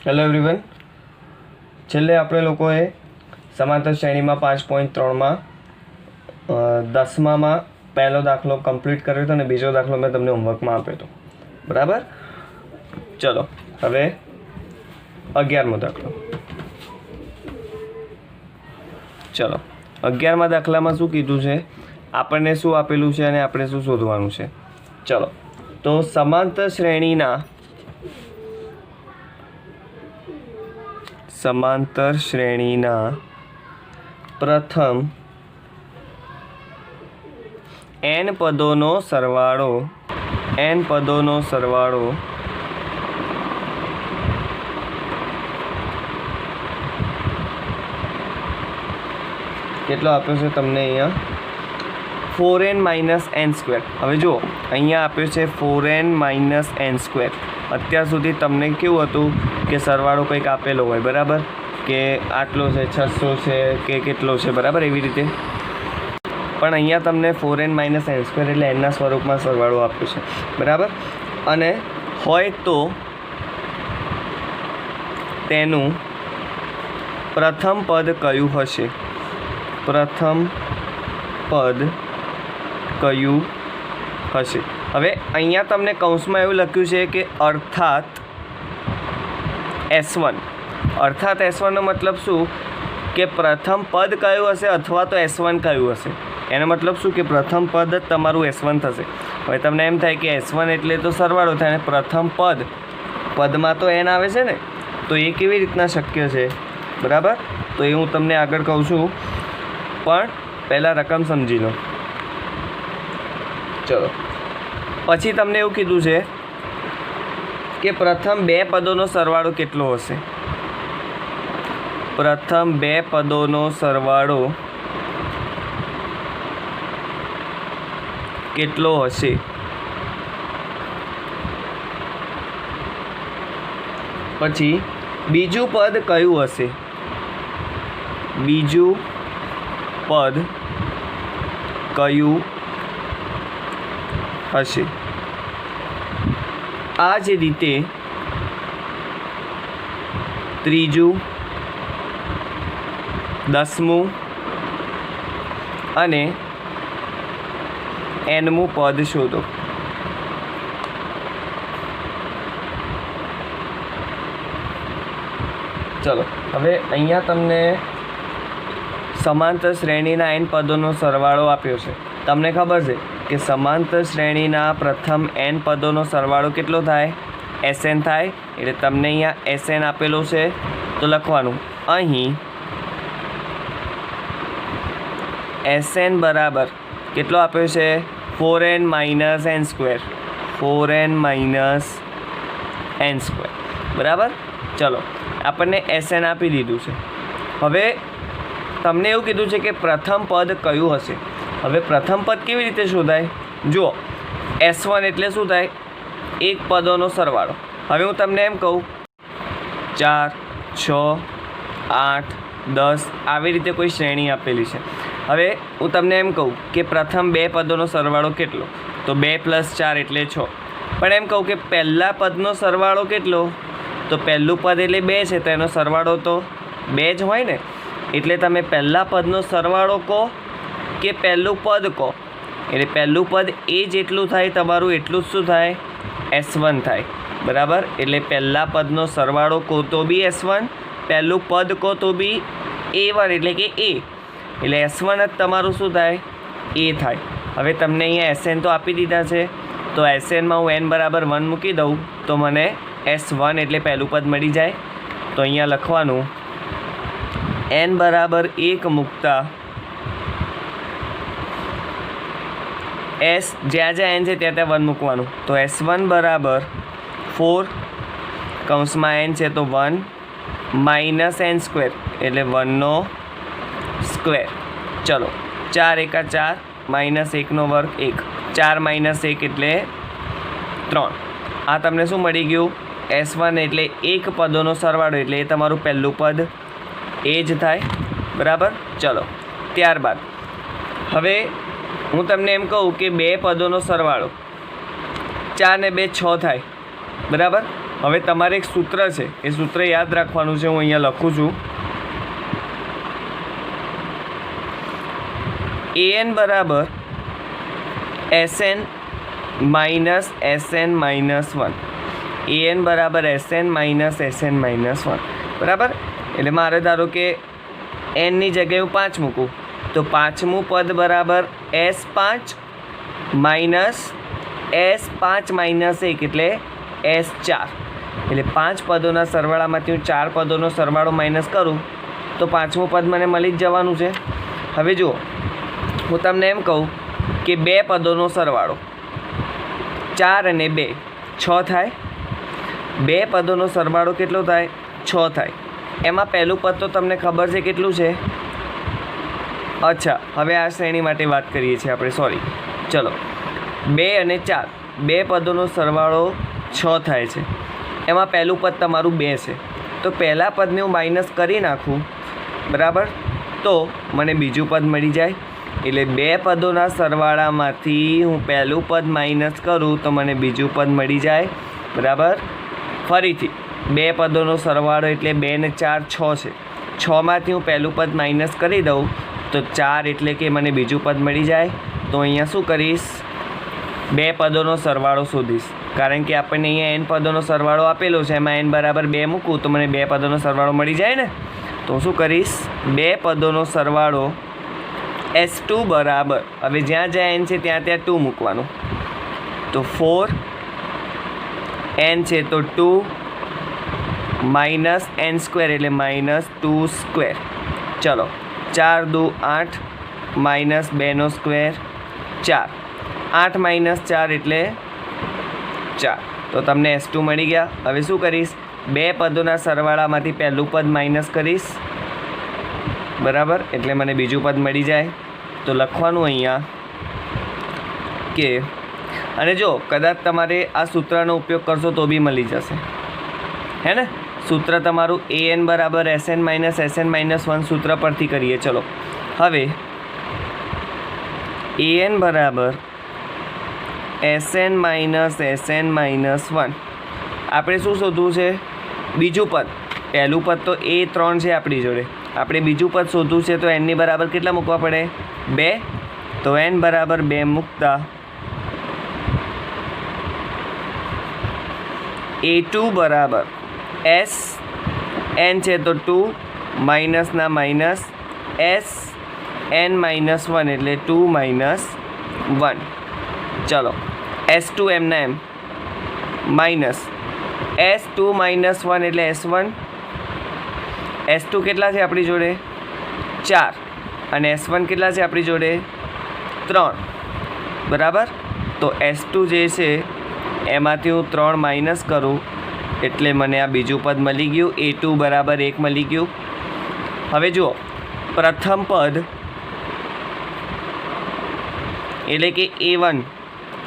Hello everyone, છેલ્લે આપણે લોકોએ સમાંતર શ્રેણીમાં 5.3માં 10મામાં પહેલો દાખલો કમ્પ્લીટ કર્યો હતો અને બીજો દાખલો મેં તમને હોમવર્કમાં આપ્યો હતો. બરાબર. ચલો હવે 11મો દાખલો. ચલો 11મા દાખલામાં શું કીધું છે, આપણને શું આપેલું છે અને આપણે શું શોધવાનું છે. ચલો તો સમાંતર શ્રેણીના પ્રથમ n પદોનો સરવાળો કેટલો આપ્યો છે તમને અહીંયા? 4n - n². હવે જુઓ અહીંયા આપ્યો છે 4n - n². અત્યાર સુધી તમને કેવું હતું કે સરવાળો કંઈક આપેલો હોય, બરાબર, કે આટલો છે, 600 છે કે કેટલો છે, બરાબર, એવી રીતે. પણ અહીંયા તમને 4n - n² એટલે એનના સ્વરૂપમાં સરવાળો આપ્યો છે, બરાબર. અને હોય તો તેનું પ્રથમ પદ કયું હશે? હવે અહીંયા તમને કૌંસમાં એવું લખ્યું છે કે અર્થાત S1. અર્થાત S1નો મતલબ શું કે પ્રથમ પદ કયું હશે અથવા તો S1 કયું હશે. એનો મતલબ શું કે પ્રથમ પદ જ તમારું S1 થશે. હવે તમને એમ થાય કે S1 એટલે તો સરવાળો થાય અને પ્રથમ પદમાં તો n આવે છે ને, તો એ કેવી રીતના શક્ય છે, બરાબર? તો એ હું તમને આગળ કહું છું, પણ પહેલાં રકમ સમજી લો. ચલો પછી તમને એવું કીધું છે કે પ્રથમ બે પદોનો સરવાળો કેટલો હશે? પ્રથમ બે પદોનો સરવાળો કેટલો હશે? પછી બીજું પદ કયું હશે? આ જ રીતે ત્રીજું, 10મું અને nમું પદ શોધો. ચલો હવે અહીંયા તમને સમાંતર શ્રેણીના n પદોનો સરવાળો આપ્યો છે. તમને ખબર છે કે સમાંતર શ્રેણીના પ્રથમ n પદોનો સરવાળો કેટલો થાય? Sn થાય. એટલે તમને અહીંયા Sn આપેલો છે તો લખવાનું અહીં Sn બરાબર કેટલો આપ્યો છે? 4n - n². 4n - n², બરાબર. ચલો આપણને Sn આપી દીધું છે. હવે તમને એવું કીધું છે કે પ્રથમ પદ કયું હશે. હવે પ્રથમ પદ કેવી રીતે શોધાય? જુઓ, S1 એટલે શું થાય? એક પદોનો સરવાળો. હવે હું તમને એમ કહું 4, 6, 8, 10 આવી રીતે કોઈ શ્રેણી આપેલી છે. હવે હું તમને એમ કહું કે પ્રથમ બે પદોનો સરવાળો કેટલો? તો 2 + 4 એટલે 6. પણ એમ કહું કે પહેલા પદનો સરવાળો કેટલો? તો પહેલું પદ એટલે 2 છે, તો એનો સરવાળો તો 2 જ હોય ને. એટલે તમે પહેલા પદનો સરવાળો કહો કે પહેલું પદ કહો, એટલે પહેલું પદ એ જેટલું થાય તમારું એટલું જ શું થાય? S1 થાય, બરાબર. એટલે પહેલા પદનો સરવાળો કહો તો બી S1, પહેલું પદ કહો તો બી A1 એટલે કે A. એટલે S1 જ તમારું શું થાય? A થાય. હવે તમને અહીંયા Sn તો આપી દીધા છે, તો Snમાં હું n બરાબર 1 મૂકી દઉં તો મને S1 એટલે પહેલું પદ મળી જાય. તો અહીંયા લખવાનું n બરાબર 1 મૂકતા S જ્યાં n છે ત્યાં 1 મૂકવાનું. તો S1 બરાબર 4 કૌંસમાં n છે તો 1 - n² એટલે 1નો સ્ક્વેર. ચલો 4 × 4 -1નો વર્ગ 1. 4 - 1 એટલે 3. આ તમને શું મળી ગયું? S1 એટલે એક પદોનો સરવાળો, એટલે એ તમારું પહેલું પદ એ જ થાય, બરાબર. ચલો ત્યારબાદ હવે હું તમને એમ કહું કે બે પદોનો સરવાળો 4 ને 2 6 થાય, બરાબર. હવે તમારે એક સૂત્ર છે, એ સૂત્ર યાદ રાખવાનું છે. હું અહીંયા લખું છું. an બરાબર Sn minus Sn minus 1. an બરાબર Sn માઇનસ Sn માઇનસ 1. બરાબર. એટલે મારે ધારો કે એનની જગ્યાએ હું 5 મૂકું તો પાંચમું પદ બરાબર S5 માઇનસ S5 માઇનસ 1 એટલે S4. એટલે 5 પદોના સરવાળામાંથી હું 4 પદોનો સરવાળો માઇનસ કરું તો પાંચમું પદ મને મળી જ જવાનું છે. હવે જુઓ, હું તમને એમ કહું કે 2 પદોનો સરવાળો 4 અને 2 6 થાય. 2 પદોનો સરવાળો કેટલો થાય? 6 થાય. એમાં પહેલું પદ તો તમને ખબર છે કેટલું છે? અચ્છા, હવે આ શ્રેણી માટે વાત કરીએ છીએ આપણે, સોરી. ચલો, 2 અને 4 2 પદોનો સરવાળો 6 થાય છે. એમાં પહેલું પદ તમારું 2 છે તો પહેલાં પદને હું માઇનસ કરી નાખું, બરાબર, તો મને બીજું પદ મળી જાય. એટલે 2 પદોના સરવાળામાંથી હું પહેલું પદ માઇનસ કરું તો મને બીજું પદ મળી જાય, બરાબર. ફરીથી 2 પદોનો સરવાળો એટલે 2 ને 4 6 છે. 6માંથી હું પહેલું પદ માઇનસ કરી દઉં તો 4 એટલે કે મને બીજું પદ મળી જાય. તો અહીંયા શું કરીશ? 2 પદોનો સરવાળો શોધીશ, કારણ કે આપણને અહીંયા n પદોનો સરવાળો આપેલો છે, એમાં n બરાબર 2 મૂકું તો મને 2 પદોનો સરવાળો મળી જાય ને. તો હું શું કરીશ? 2 પદોનો સરવાળો S2 બરાબર, હવે જ્યાં જ્યાં n છે ત્યાં ત્યાં 2 મૂકવાનું. તો 4 n છે તો 2 માઇનસ n સ્ક્વેર એટલે માઇનસ 2 સ્ક્વેર. ચલો, 4 દુ 8 માઇનસ 2નો સ્ક્વેર 4. 8 માઇનસ 4 એટલે 4. તો તમને S2 મળી ગયા. હવે શું કરીશ? 2 પદોના સરવાળામાંથી પહેલું પદ માઇનસ કરીશ, બરાબર, એટલે મને બીજું પદ મળી જાય. તો લખવાનું અહીંયા કે, અને જો કદાચ તમારે આ સૂત્રનો ઉપયોગ કરશો તો બી મળી જશે, હે ને. સૂત્ર તમારું an બરાબર Sn માઇનસ Sn માઇનસ 1 સૂત્ર પરથી કરીએ. ચલો, હવે an બરાબર Sn માઇનસ Sn માઇનસ 1 આપણે શું શોધવું છે? બીજું પદ. પહેલું પદ તો A3 છે આપણી જોડે, આપણે બીજું પદ શોધવું છે તો nની બરાબર કેટલા મૂકવા પડે? 2. તો n બરાબર 2 મૂકતા A2 બરાબર S n છે તો 2 માઇનસના માઇનસ S n માઇનસ 1 એટલે 2 માઇનસ 1. ચલો, S2 એમના એમ માઇનસ S2 માઇનસ 1 એટલે S1. S2 કેટલા છે આપણી જોડે? 4. અને S1 કેટલા છે આપણી જોડે? 3. બરાબર. તો S2 જે છે એમાંથી હું 3 માઇનસ કરું એટલે મને આ બીજું પદ મળી ગયું. A2 બરાબર 1 મળી ગયું. હવે જુઓ, પ્રથમ પદ એટલે કે A1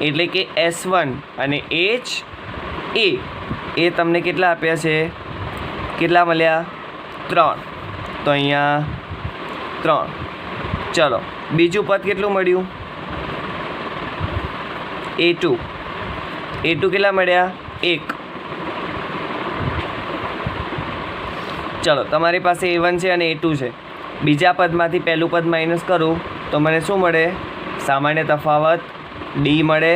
એટલે કે S1 અને એ તમને કેટલા આપ્યા છે? કેટલા મળ્યા? 3. તો અહીંયા 3. ચલો, બીજું પદ કેટલું મળ્યું? A2 કેટલા મળ્યા? 1. ચલો, તમારી પાસે A1 છે અને A2 છે. બીજા પદમાંથી પહેલું પદ માઇનસ કરું તો મને શું મળે? સામાન્ય તફાવત D મળે.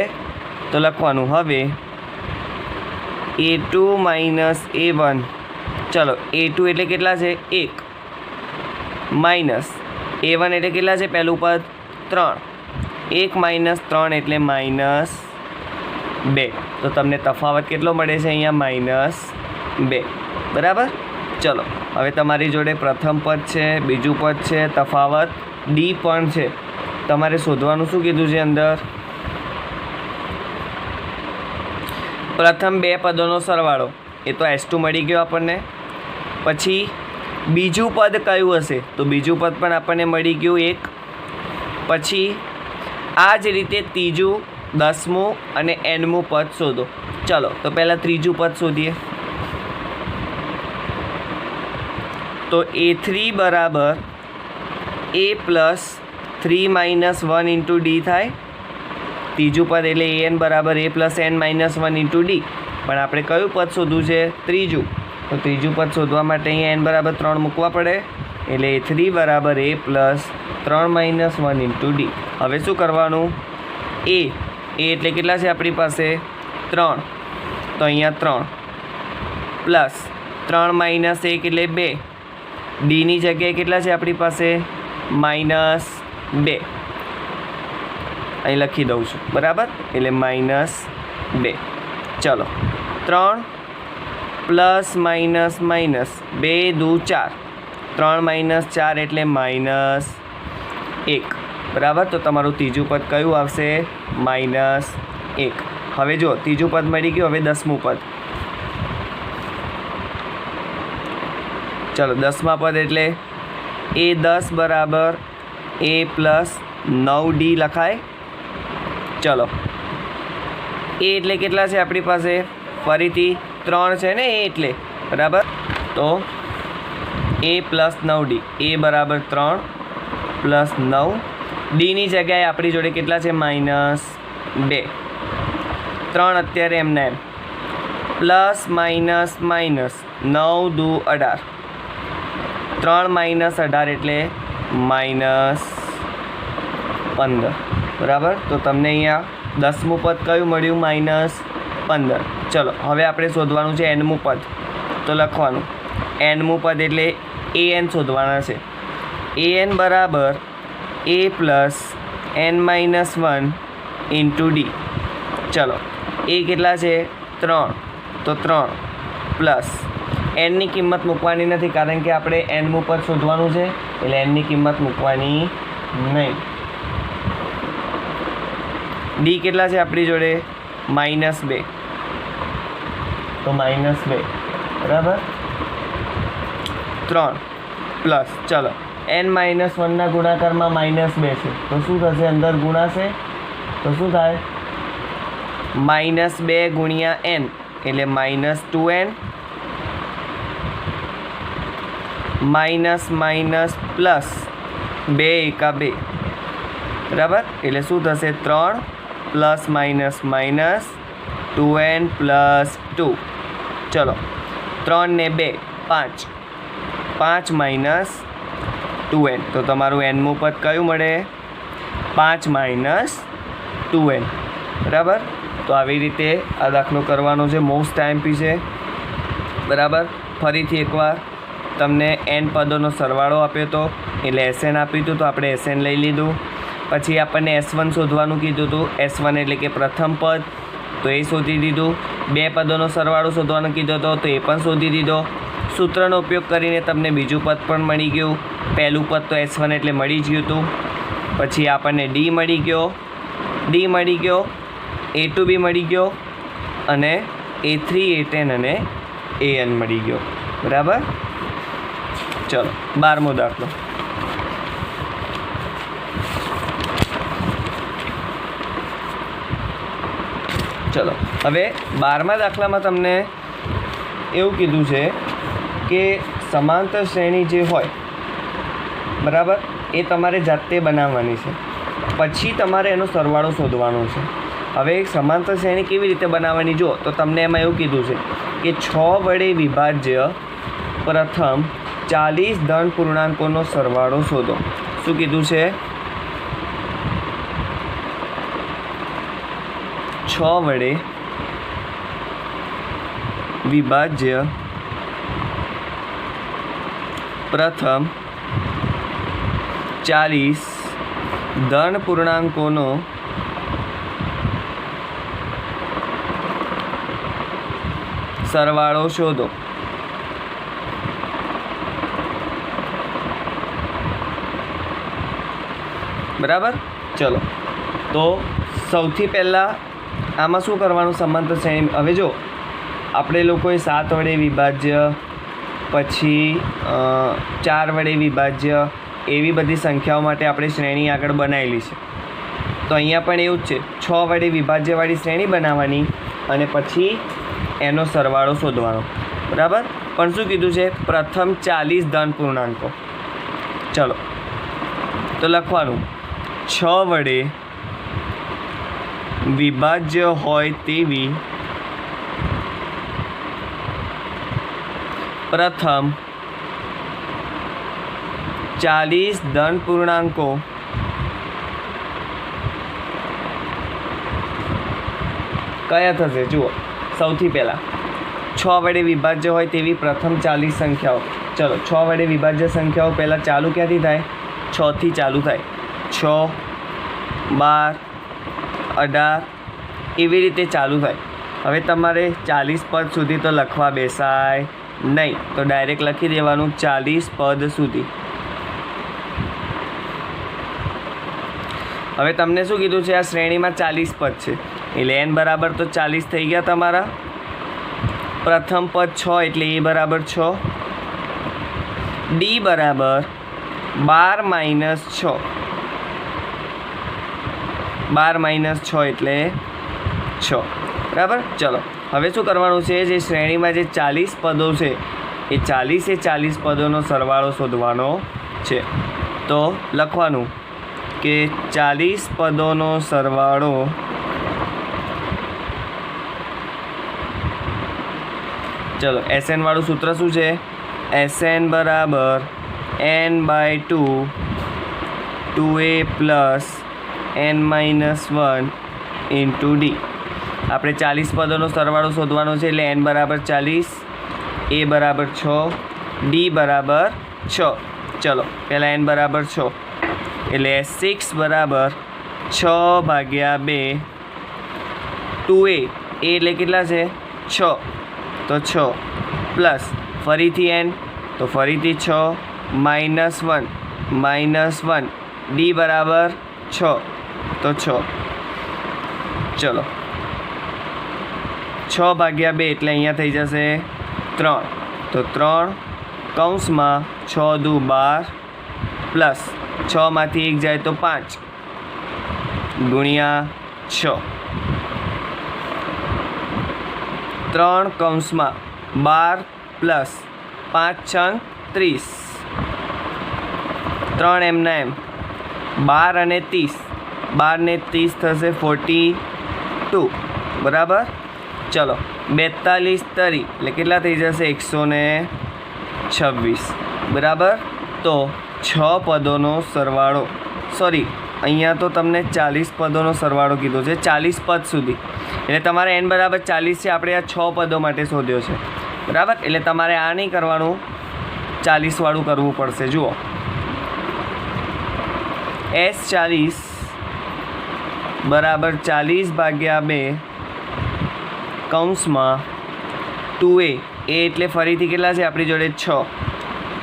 તો લખવાનું હવે A2 માઇનસ A1. ચલો, A2 એટલે કેટલા છે? 1 માઇનસ A1 એટલે કેટલા છે? પહેલું પદ 3. 1 માઇનસ 3 એટલે માઇનસ 2. તો તમને તફાવત કેટલો મળે છે અહીંયા? -2. બરાબર. ચલો, હવે તમારી જોડે પ્રથમ પદ છે, બીજું પદ છે, તફાવત D પણ છે. તમારે શોધવાનું શું કીધું છે અંદર? પ્રથમ 2 પદોનો સરવાળો, એ તો S2 મળી ગયો આપણને. પછી બીજું પદ કયું હશે? તો બીજું પદ પણ આપણને મળી ગયું 1. પછી આ જ રીતે ત્રીજું, 10મું અને nમું પદ શોધો. ચલો, તો પહેલાં ત્રીજું પદ શોધીએ. તો A3 બરાબર A plus 3 minus 1 into D થાય. ત્રીજું પદ એટલે an બરાબર A plus n minus 1 into D. પણ આપણે કયું પદ શોધવું છે? ત્રીજું. તો ત્રીજું પદ શોધવા માટે અહીંયા n બરાબર 3 મૂકવા પડે, એટલે a3 બરાબર a plus 3 minus 1 into D. હવે શું કરવાનું? એ એટલે કેટલા છે આપણી પાસે? 3. તો અહીંયા 3 પ્લસ 3 માઇનસ 1 એટલે 2. ડીની જગ્યાએ કેટલા છે આપણી પાસે? -2. અહીં લખી દઉં છું, બરાબર? એટલે -2. ચલો, 3 પ્લસ માઇનસ માઇનસ 2 દુ 4, 3 માઇનસ 4 એટલે -1, બરાબર? તો તમારું ત્રીજું પદ કયું આવશે? -1. હવે જો ત્રીજું પદ મળી ગયું. હવે 10મું પદ. ચલો, 10મા પદ એટલે a10 બરાબર a પ્લસ 9d લખાય. ચલો, એ એટલે કેટલા છે આપણી પાસે? ફરીથી 3 છે ને, એ એટલે, બરાબર? તો a પ્લસ 9d, a બરાબર 3 પ્લસ 9, ડીની જગ્યાએ આપણી જોડે કેટલા છે? -2. 3 અત્યારે એમને એમ, પ્લસ માઇનસ માઇનસ 9 દુ 18, 3 માઇનસ 18 એટલે -15, બરાબર? તો તમને અહીંયા 10મું પદ કયું મળ્યું? -15. ચલો, હવે આપણે શોધવાનું છે nમું પદ. તો લખવાનું nમું પદ એટલે an શોધવાના છે. an બરાબર a plus n-1 into D. ચલો, એ કેટલા છે? 3. તો 3 પ્લસ nની કિંમત મૂકવાની નથી, કારણ કે આપણે nમું પદ શોધવાનું છે, એટલે nની કિંમત મૂકવાની નહીં. ડી કેટલા છે આપણી જોડે? -2. તો -2, બરાબર? 3 પ્લસ, ચલો, n-1ના ગુણાકારમાં -2 છે, તો શું થશે? અંદર ગુણાશે તો શું થાય? -2 ગુણ્યા n એટલે -2n, માઇનસ માઇનસ પ્લસ 2 એકા 2, બરાબર? એટલે શું થશે? 3 plus minus minus 2n plus 2. ચલો, 3 ને 2 5, 5 માઇનસ 2n. તો તમારું nમું પદ કયું મળે? 5 માઇનસ 2n, બરાબર? તો આવી રીતે આ દાખલો કરવાનો છે. મોસ્ટ આઈએમપી છે, બરાબર? ફરીથી એકવાર તમને n પદોનો સરવાળો આપ્યો હતો, એટલે SN આપ્યું હતું, તો આપણે SN લઈ લીધું. પછી આપણને S1 શોધવાનું કીધું હતું. S1 એટલે કે પ્રથમ પદ, તો એ શોધી દીધું. 2 પદોનો સરવાળો શોધવાનું કીધો હતો, તો એ પણ શોધી દીધો. સૂત્રનો ઉપયોગ કરીને તમને બીજું પદ પણ મળી ગયું. પહેલું પદ તો S1 એટલે મળી જ ગયું હતું. પછી આપણને D મળી ગયો, A2 બી મળી ગયો, અને A3, A10 અને AN મળી ગયો, બરાબર? ચલો, 12મો દાખલો. ચલો, હવે 12મા દાખલામાં તમને એવું કીધું છે કે સમાંતર શ્રેણી જે હોય, બરાબર, એ તમારે જાતે બનાવવાની છે. પછી તમારે એનો સરવાળો શોધવાનો છે. હવે સમાંતર શ્રેણી કેવી રીતે બનાવવાની? જો, તો તમને એમાં એવું કીધું છે કે 6 વડે વિભાજ્ય પ્રથમ 40 ધન પૂર્ણાંકોનો સરવાળો શોધો. શું કીધું છે? 6 વડે વિભાજ્ય પ્રથમ 40 ધન પૂર્ણાંકોનો સરવાળો શોધો. બરાબર? ચલો, તો સૌથી પહેલાં આમાં શું કરવાનું? સમાંતર શ્રેણી. હવે જો આપણે લોકોએ 7 વડે વિભાજ્ય, પછી 4 વડે વિભાજ્ય, એવી બધી સંખ્યાઓ માટે આપણે શ્રેણી આગળ બનાવેલી છે. તો અહીંયા પણ એવું જ છે. 6 વડે વિભાજ્યવાળી શ્રેણી બનાવવાની અને પછી એનો સરવાળો શોધવાનો, બરાબર? પણ શું કીધું છે? પ્રથમ 40 ધન પૂર્ણાંકો. ચલો, તો લખવાનું 6 વડે વિભાજ્ય હોય તેવી प्रथम 40 धन पूर्णांको कया थशे? जुओ, सौथी पहला 6 वडे विभाज्य होय तेवी प्रथम 40 संख्याओं। चलो 6 वडे विभाज्य संख्याओं पहला चालू क्यांथी थाय? 6 थी चालू थाय। 6, 12, 18 एवी रीते चालू थाय। हवे तमारे 40 पद सुधी तो लखवा बेसाय नहीं, तो डायरेक्ट लखी देवानुं 40 पद सुधी। हवे तमने शुं कीधुं छे? आ श्रेणी में 40 पद छे एटले n बराबर तो 40 थई गया तमारा। प्रथम पद 6 एटले a बराबर 6, d बराबर 12 माइनस 6, 12 माइनस 6 एटले 6 बराबर। चलो हवे शुं करवानुं छे? जे श्रेणी में जे 40 पदों छे ए 40 पदों सरवाळो शोधवानो छे। तो लखवानुं के 40 पदों सरवाळो चलो SN वाळुं सूत्र शुं छे? SN बराबर n/2 2a plus n-1 into d। આપણે 40 પદોનો સરવાળો શોધવાનો છે એટલે n બરાબર 40, a બરાબર 6, d બરાબર 6। ચલો પહેલાં n બરાબર 6 એટલે 6 બરાબર 6 ભાગ્યા 2 2a એટલે કેટલા છે? 6, તો 6 પ્લસ ફરીથી n તો ફરીથી 6 -1 d બરાબર 6 તો 6। ચલો 6 ભાગ્યા 2 એટલે અહીંયા થઈ જશે 3, તો 3 કૌંસમાં 6 દુ 12 પ્લસ 6 માંથી 1 જાય તો 5 ગુણ્યા 6, 3 કૌંસમાં 12 પ્લસ 5 6 30, 3 એમના એમ 12 અને 30, 12 ને 30 થશે 42 બરાબર। चलो 42 तरी એટલે કેટલા થઈ જશે? 126 બરાબર। તો 6 પદોનો સરવાળો, સોરી અહીંયા તો તમને 40 પદોનો સરવાળો કીધો છે 40 પદ સુધી, એટલે તમારે n બરાબર 40 છે, આપણે આ 6 પદો માટે શોધ્યો છે બરાબર। એટલે તમારે આ નહીં કરવાનું, 40 વાળું કરવું પડશે। જુઓ S40 બરાબર 40 ભાગ્યા 2 કૌંસમાં 2a એ એટલે ફરીથી કેટલા છે આપણી જોડે? 6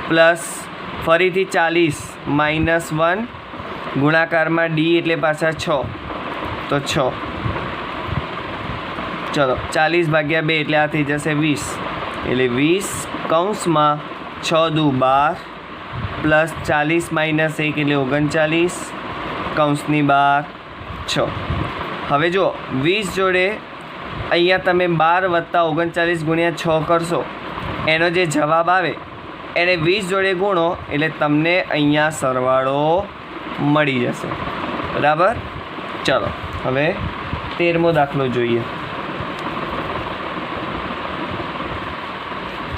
પ્લસ ફરીથી 40 -1 ગુણાકારમાં d એટલે પાછા 6 તો 6। ચલો 40 ભાગ્યા 2 એટલે આ થઈ જશે 20, એટલે 20 કૌંસમાં 6 દુ 12 પ્લસ 40 -1 એટલે 39 કૌંસની બહાર 6। હવે જો 20 જોડે અહીંયા તમે 12 વત્તા 39 ગુણ્યા 6 કરશો, એનો જે જવાબ આવે એને 20 જોડે ગુણો એટલે તમને અહીંયા સરવાળો મળી જશે બરાબર। ચલો હવે 13મો દાખલો જોઈએ।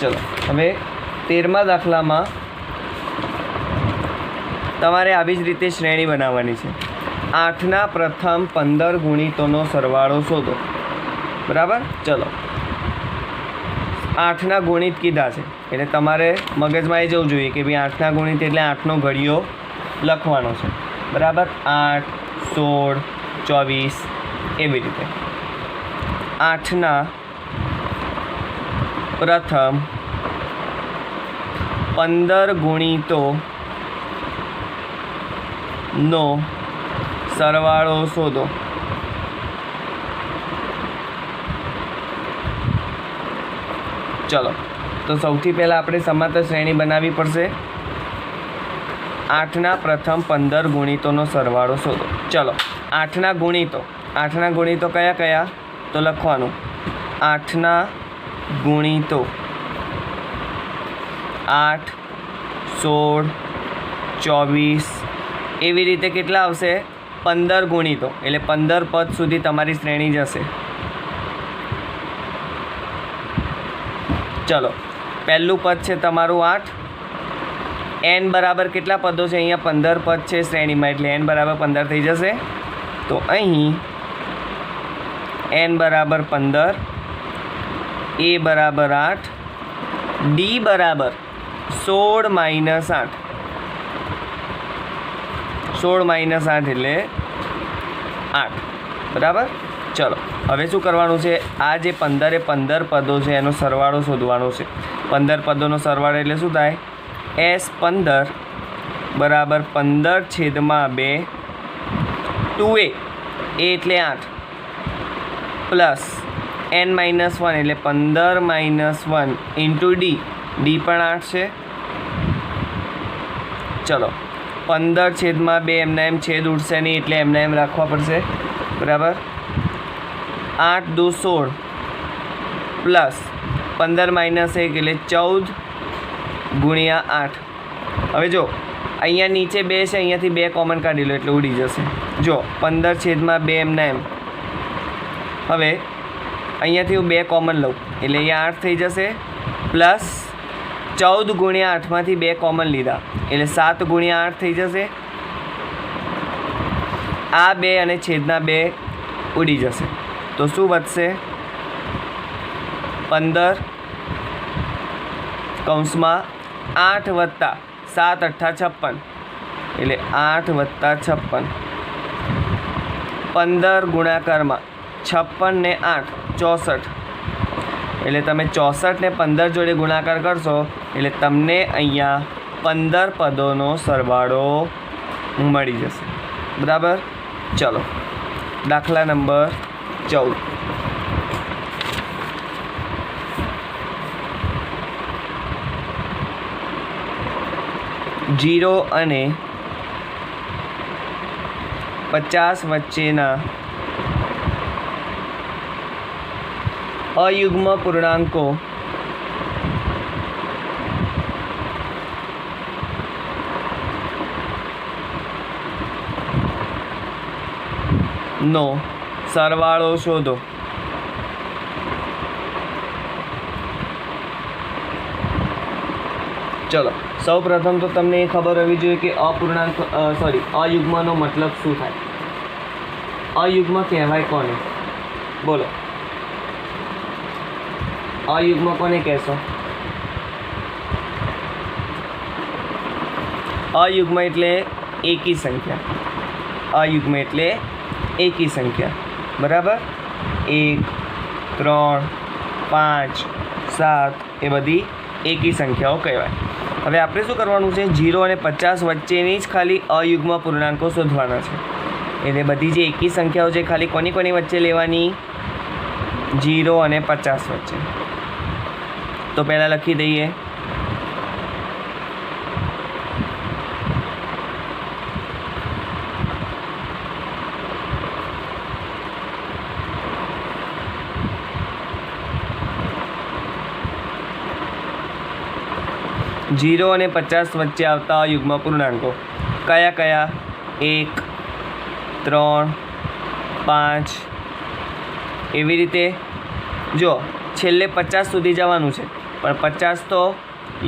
ચલો હવે 13મા દાખલામાં તમારે આવી જ રીતે શ્રેણી બનાવવાની છે। 8ના પ્રથમ 15 ગુણિતોનો સરવાળો શોધો બરાબર। ચલો 8ના ગુણિત કીધા છે એટલે તમારે મગજમાં એ જવું જોઈએ કે ભાઈ 8ના ગુણિત એટલે 8નો ઘડિયો લખવાનો છે બરાબર। 8, 16, 24 એવી રીતે। 8ના પ્રથમ 15 ગુણિતોનો સરવાળો શોધો। चलो तो સૌથી પહેલાં આપણે સમાંતર શ્રેણી બનાવવી પડશે। 8ના પ્રથમ 15 ગુણિતોનો સરવાળો શોધો। ચલો 8ના ગુણિતો કયા કયા? તો લખવાનું 8ના ગુણિતો 8, 16, 24 એવી રીતે કેટલા આવશે? 15 ગુણિતો એટલે 15 પદ સુધી તમારી શ્રેણી જશે। ચલો પહેલું પદ છે તમારું 8, n બરાબર કેટલા પદો છે? અહીંયા 15 પદ છે શ્રેણીમાં, એટલે n બરાબર 15 થઈ જશે. તો અહીં n બરાબર 15, a બરાબર 8, d બરાબર 16 માઇનસ 8. 16 માઇનસ 8 એટલે 8. બરાબર. ચલો હવે શું કરવાનું છે? આ જે 15 પદો છે એનો સરવાળો શોધવાનો છે. 15 પદોનો સરવાળો એટલે શું થાય? S15 બરાબર 15/2, 2a એટલે 8 પ્લસ n-1 એટલે 15-1 ઇન્ટુ d પણ 8 છે. ચલો 15/2 એમના એમ છેદ ઉઠશે નહીં એટલે એમના એમ રાખવા પડશે. બરાબર. 8 દુ 16 પ્લસ 15 - 1 એટલે 14 ગુણ્યા 8. હવે જો અહીંયા નીચે 2 છે, અહીંયાથી 2 કોમન કાઢી લો એટલે ઉડી જશે. જો 15/2 એમના એમ. હવે અહીંયાથી હું 2 કોમન લઉં એટલે અહીંયા 8 થઈ જશે, પ્લસ 14 ગુણ્યા 8માંથી 2 કોમન લીધા એટલે 7 ગુણ્યા 8 થઈ જશે. આ 2 અને છેદના 2 ઉડી જશે. તો શું વધશે? 15 કૌંસમાં 8 વત્તા 7 × 8 = 56 એટલે 8 વત્તા 56. 15 ગુણાકારમાં 56 ને 8 64 એટલે તમે 64 ને 15 જોડે ગુણાકાર કરશો એટલે તમને અહીંયા 15 પદોનો સરવાળો મળી જશે. બરાબર. ચલો દાખલા નંબર 14. जीरो અને 50 વચ્ચેના અયુગ્મ પૂર્ણાંકો નો સરવાળો શોધો. ચલો સૌ પ્રથમ તો તમને એ ખબર હોવી જોઈએ કે અયુગ્મનો મતલબ શું થાય. અયુગ્મ કહેવાય કોને? બોલો, અયુગ્મ કોને કહેશો? અયુગ્મ એટલે એકી સંખ્યા. અયુગ્મ એટલે એકી સંખ્યા. બરાબર. 1, 3, 5, 7 એ બધી એકી સંખ્યાઓ કહેવાય. હવે આપણે શું કરવાનું છે? 0 અને 50 વચ્ચેની જ ખાલી અયુગ્મ પૂર્ણાંકો શોધવાના છે. એટલે બધી જે એકી સંખ્યાઓ છે ખાલી કોની વચ્ચે લેવાની? 0 અને 50 વચ્ચે. તો પહેલાં લખી દઈએ. जीरो અને 50 વચ્ચે આવતા અયુગ્મ પૂર્ણાંકો કયા કયા? 1, 3, 5 એવી રીતે. જો છેલ્લે 50 સુધી જવાનું છે પણ 50 તો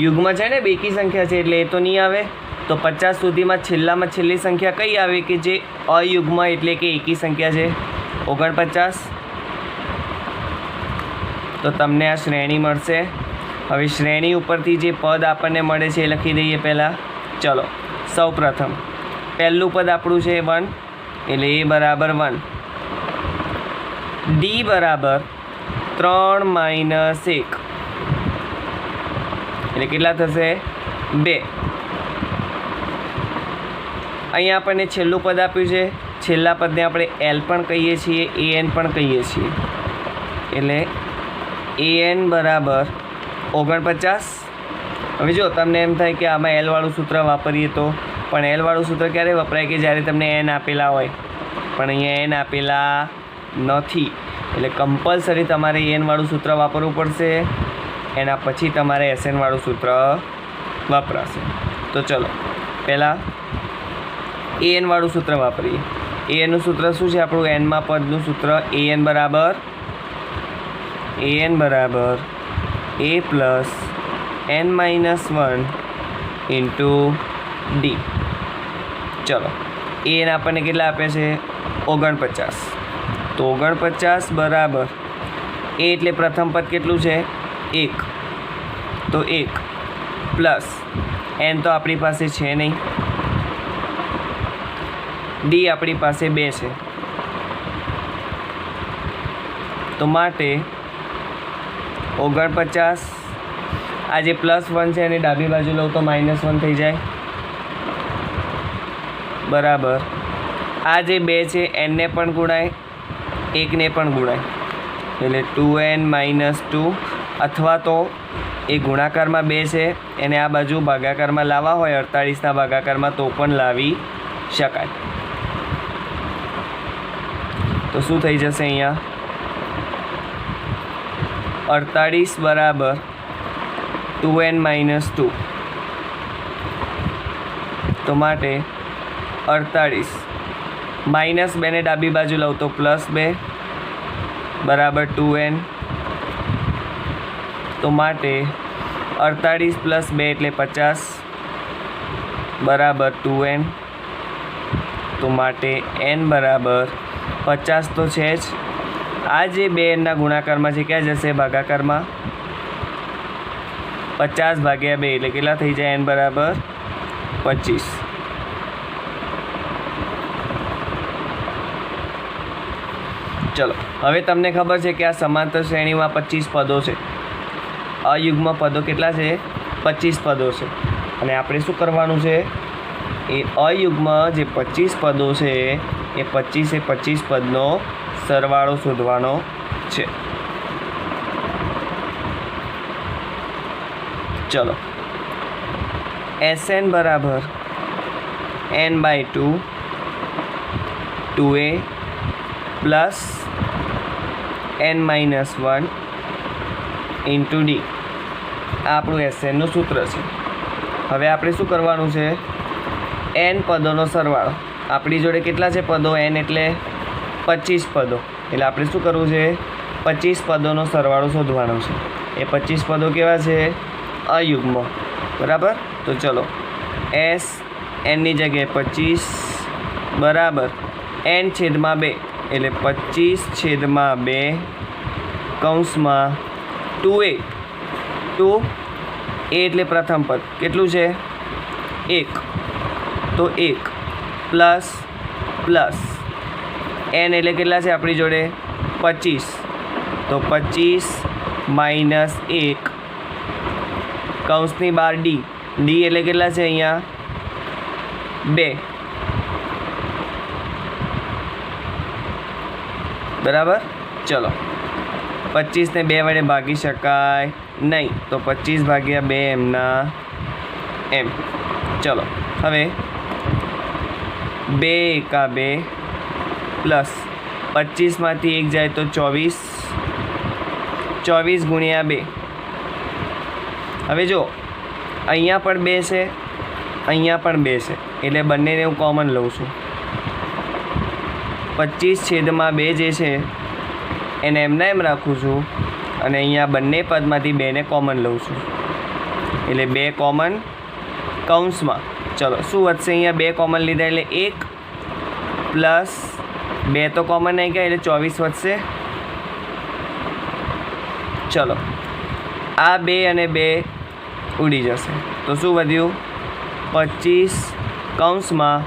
યુગ્મ છે ને, બેકી સંખ્યા છે એટલે એ તો નહીં આવે. તો 50 સુધીમાં છેલ્લામાં છેલ્લી સંખ્યા કઈ આવે કે જે અયુગ્મ એટલે કે એકી સંખ્યા છે? 49. તો તમને આ શ્રેણી મળશે. હવે શ્રેણી ઉપરથી જે પદ આપણને મળે છે એ લખી દઈએ પહેલાં. ચલો સૌ પ્રથમ પહેલું પદ આપણું છે 1 એટલે a બરાબર 1, d બરાબર 3 - 1 એટલે કેટલા થશે? 2. અહીંયા આપણને છેલ્લું પદ આપ્યું છે. છેલ્લા પદને આપણે l પણ કહીએ છીએ, an પણ કહીએ છીએ. એટલે an બરાબર 49. હવે જો તમને એમ થાય કે આમાં l વાળું સૂત્ર વાપરીએ તો, પણ l વાળું સૂત્ર ક્યારે વપરાય કે જ્યારે તમને n આપેલા હોય, પણ અહીંયા n આપેલા નથી. એટલે કમ્પલસરી તમારે n વાળું સૂત્ર વાપરવું પડશે. એના પછી તમારે sn વાળું સૂત્ર વપરાશે. તો ચલો પહેલાં an વાળું સૂત્ર વાપરીએ. anનું સૂત્ર શું છે આપણું? nમાં પદનું સૂત્ર an બરાબર a plus n-1 into D. ચલો એને આપણને કેટલા આપે છે 49. તો 49 બરાબર એ એટલે પ્રથમ પદ કેટલું છે 1, તો 1 પ્લસ n તો આપણી પાસે છે નહીં, ડી આપણી પાસે 2 છે, તો માટે 49 આ જે +1 છે એની ડાબી બાજુ લઉં તો -1 થઈ જાય, બરાબર આ જે 2 છે n ને પણ ગુણાય 1 ને પણ ગુણાય, એટલે 2n - 2, અથવા તો એ ગુણાકારમાં 2 છે એને આ બાજુ ભાગાકારમાં લાવવા હોય 48ના ભાગાકારમાં તો પણ લાવી શકાય. તો શું થઈ જશે અહીંયા 48 બરાબર 2n - 2, તો માટે 48 -2 ને ડાબી બાજુ લઉં તો +2 બરાબર 2n, તો માટે 48 + 2 એટલે 50 બરાબર 2n, તો માટે n બરાબર 50 તો છે જ. આ જે 2 nના ગુણાકારમાં છે ક્યાં જશે ભાગાકારમાં, 50/2 એટલે કેટલા થઈ જાય n બરાબર 25. ચલો હવે તમને ખબર છે કે આ સમાંતર શ્રેણીમાં 25 પદો છે, અયુગ્મ પદો કેટલા છે 25 પદો છે, અને આપણે શું કરવાનું છે એ અયુગ્મ જે 25 પદો છે એ 25 પદનો સરવાળો શોધવાનો છે. ચલો Sn બરાબર n/2 2a plus n-1 into D, આ આપણું Snનું સૂત્ર છે. હવે આપણે શું કરવાનું છે n પદોનો સરવાળો, આપણી જોડે કેટલા છે પદો n એટલે 25 પદો, એટલે આપણે શું કરવું છે 25 પદોનો સરવાળો શોધવાનો છે. એ 25 પદો કેવા છે અયુગ્મ, બરાબર. તો ચલો s nની જગ્યાએ 25 બરાબર n/2 એટલે 25/2 કૌંસમાં 2a, 2a એટલે પ્રથમ પદ કેટલું છે 1, તો 1 પ્લસ n એટલે કેટલા છે આપણી જોડે 25, તો 25 - 1 કૌંસની બહાર ડી, ડી એટલે કેટલા છે અહીંયા 2, બરાબર. ચલો 25 ને 2 વડે ભાગી શકાય નહીં, તો 25/2 એમના એમ. ચલો હવે 2 એકા 2 પ્લસ 25માંથી 1 જાય તો 24, 24 ગુણ્યા 2. હવે જો અહીંયા પણ 2 છે, અહીંયા પણ 2 છે, એટલે બંનેને હું કોમન લઉં છું. 25/2 જે છે એને એમના એમ રાખું છું, અને અહીંયા બંને પદમાંથી 2ને કોમન લઉં છું, એટલે 2 કોમન કૌંસમાં. ચલો શું વધશે અહીંયા 2 કોમન લીધા એટલે 1 પ્લસ 2 તો કોમન નહીં ગયા એટલે 24 વધશે. ચલો આ 2 અને 2 ઉડી જશે, તો શું વધ્યું 25 કૌંસમાં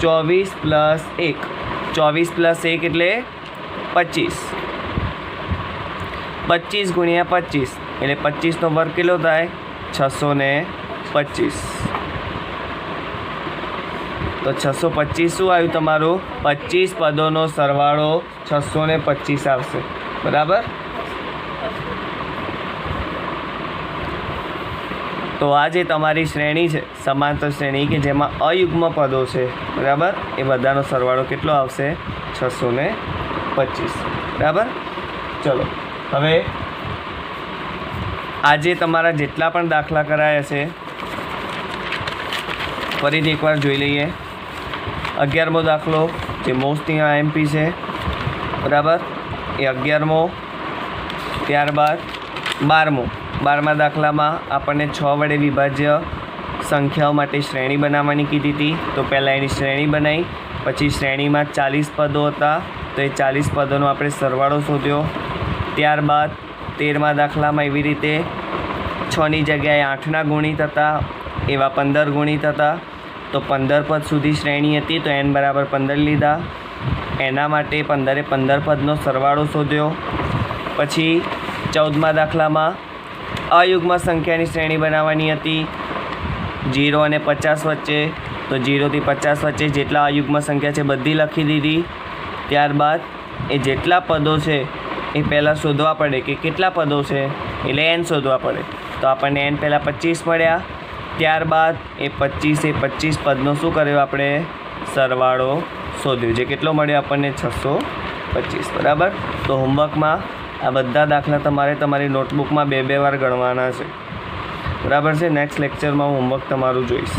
24 + 1, 24 + 1 એટલે 25, 25 ગુણ્યા 25 એટલે 25નો વર્ગ કેટલો થાય 625. તો 625 શું આવ્યું તમારું 25 પદોનો સરવાળો 625 આવશે, બરાબર. તો આ જે તમારી શ્રેણી છે સમાંતર શ્રેણી કે જેમાં અયુગ્મ પદો છે, બરાબર, એ બધાનો સરવાળો કેટલો આવશે 625, બરાબર. ચલો હવે આજે તમારા જેટલા પણ દાખલા કરાયા છે ફરીથી એકવાર જોઈ લઈએ. 11મો દાખલો જે મોસ્ટ IMP છે, બરાબર, એ 11મો, ત્યારબાદ 12મો 12મા દાખલામાં આપણને 6 વડે વિભાજ્ય સંખ્યાઓ માટે શ્રેણી બનાવવાની કીધી હતી. તો પહેલાં એની શ્રેણી બનાવી, પછી શ્રેણીમાં 40 પદો હતા, તો એ 40 પદોનો આપણે સરવાળો શોધ્યો. ત્યારબાદ 13મા દાખલામાં એવી રીતે 6ની જગ્યાએ 8ના ગુણિત હતા, એવા 15 ગુણિત હતા. તો 15 પદ સુધી શ્રેણી હતી, તો n બરાબર 15 લીધા. એના માટે 15એ 15 પદનો સરવાળો શોધ્યો. પછી 14મા દાખલામાં અયુગ્મ સંખ્યાની શ્રેણી બનાવવાની હતી 0 અને 50 વચ્ચે. તો 0 થી 50 વચ્ચે જેટલા અયુગ્મ સંખ્યા છે બધી લખી દીધી. ત્યારબાદ એ જેટલા પદો છે એ પહેલાં શોધવા પડે કે કેટલા પદો છે, એટલે n શોધવા પડે. તો આપણને n પહેલાં 25 મળ્યા. ત્યારબાદ એ 25 પદનો શું કર્યો આપણે સરવાળો શોધ્યો, જે કેટલો મળ્યો આપણને 625. બરાબર. તો હોમવર્કમાં આ બધા દાખલા તમારે તમારી નોટબુકમાં 2 વાર ગણવાના છે. બરાબર છે. નેક્સ્ટ લેક્ચરમાં હું હોમવર્ક તમારું જોઈશ.